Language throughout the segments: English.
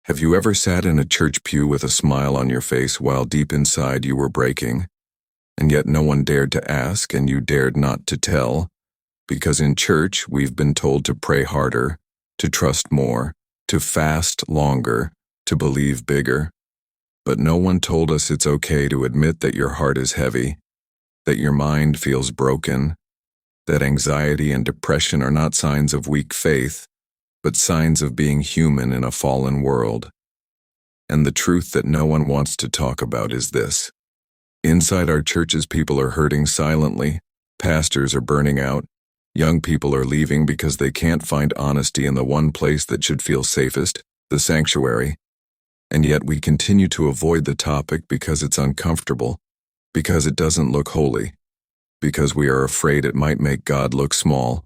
Have you ever sat in a church pew with a smile on your face while deep inside you were breaking, and yet no one dared to ask and you dared not to tell? Because in church we've been told to pray harder, to trust more, to fast longer, to believe bigger. But no one told us it's okay to admit that your heart is heavy, that your mind feels broken, that anxiety and depression are not signs of weak faith, but signs of being human in a fallen world. And the truth that no one wants to talk about is this. Inside our churches, people are hurting silently, pastors are burning out, young people are leaving because they can't find honesty in the one place that should feel safest, the sanctuary. And yet we continue to avoid the topic because it's uncomfortable, because it doesn't look holy, because we are afraid it might make God look small.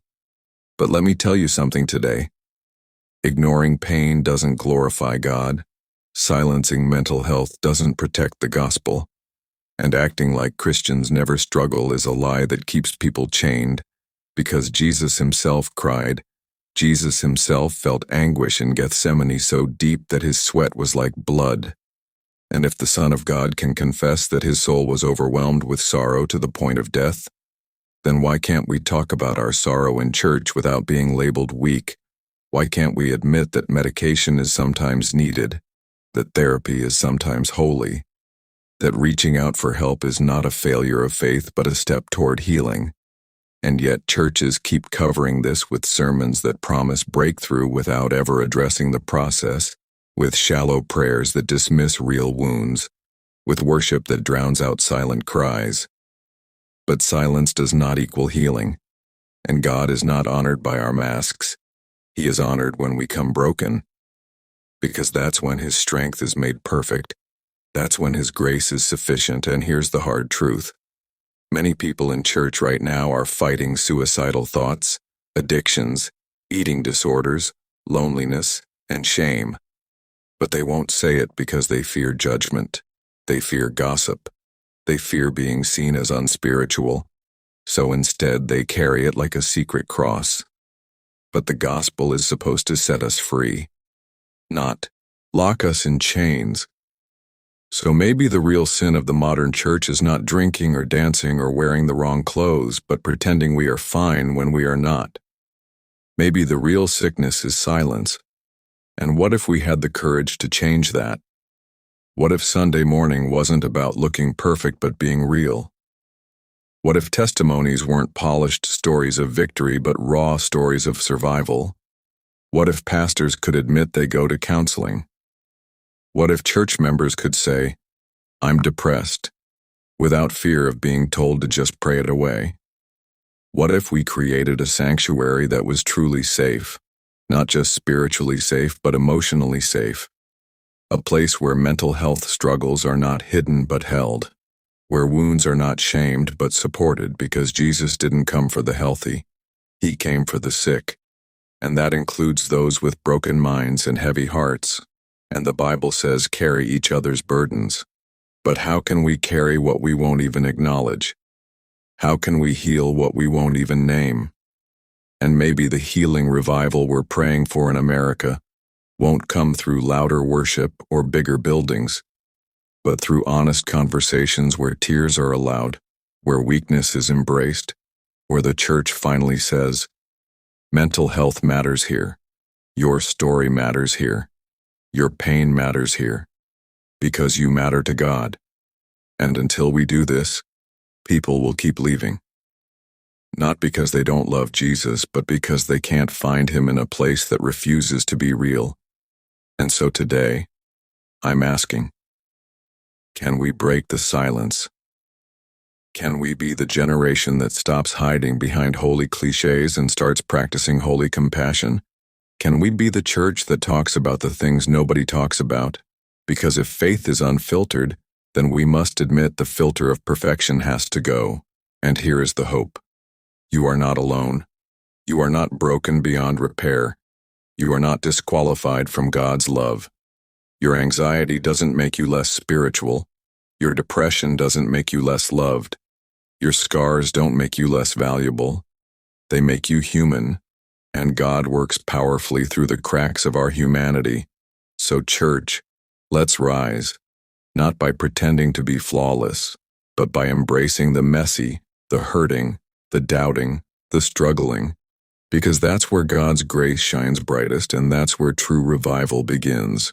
But let me tell you something today. Ignoring pain doesn't glorify God, silencing mental health doesn't protect the gospel, and acting like Christians never struggle is a lie that keeps people chained, because Jesus himself cried. Jesus himself felt anguish in Gethsemane so deep that his sweat was like blood. And if the Son of God can confess that his soul was overwhelmed with sorrow to the point of death, then why can't we talk about our sorrow in church without being labeled weak? Why can't we admit that medication is sometimes needed, that therapy is sometimes holy, that reaching out for help is not a failure of faith but a step toward healing? And yet churches keep covering this with sermons that promise breakthrough without ever addressing the process, with shallow prayers that dismiss real wounds, with worship that drowns out silent cries. But silence does not equal healing, and God is not honored by our masks. He is honored when we come broken, because that's when his strength is made perfect. That's when his grace is sufficient. And here's the hard truth. Many people in church right now are fighting suicidal thoughts, addictions, eating disorders, loneliness, and shame. But they won't say it because they fear judgment. They fear gossip. They fear being seen as unspiritual. So instead they carry it like a secret cross. But the gospel is supposed to set us free, not lock us in chains. So maybe the real sin of the modern church is not drinking or dancing or wearing the wrong clothes, but pretending we are fine when we are not. Maybe the real sickness is silence. And what if we had the courage to change that? What if Sunday morning wasn't about looking perfect but being real? What if testimonies weren't polished stories of victory but raw stories of survival? What if pastors could admit they go to counseling? What if church members could say, "I'm depressed," without fear of being told to just pray it away? What if we created a sanctuary that was truly safe, not just spiritually safe but emotionally safe? A place where mental health struggles are not hidden but held, where wounds are not shamed but supported, because Jesus didn't come for the healthy. He came for the sick, and that includes those with broken minds and heavy hearts. And the Bible says carry each other's burdens. But how can we carry what we won't even acknowledge? How can we heal what we won't even name? And maybe the healing revival we're praying for in America won't come through louder worship or bigger buildings, but through honest conversations where tears are allowed, where weakness is embraced, where the church finally says, mental health matters here. Your story matters here. Your pain matters here. Because you matter to God. And until we do this, people will keep leaving. Not because they don't love Jesus, but because they can't find him in a place that refuses to be real. And so today, I'm asking, can we break the silence? Can we be the generation that stops hiding behind holy cliches and starts practicing holy compassion? Can we be the church that talks about the things nobody talks about? Because if faith is unfiltered, then we must admit the filter of perfection has to go. And here is the hope. You are not alone. You are not broken beyond repair. You are not disqualified from God's love. Your anxiety doesn't make you less spiritual. Your depression doesn't make you less loved. Your scars don't make you less valuable. They make you human, and God works powerfully through the cracks of our humanity. So church, let's rise, not by pretending to be flawless, but by embracing the messy, the hurting, the doubting, the struggling, because that's where God's grace shines brightest and that's where true revival begins.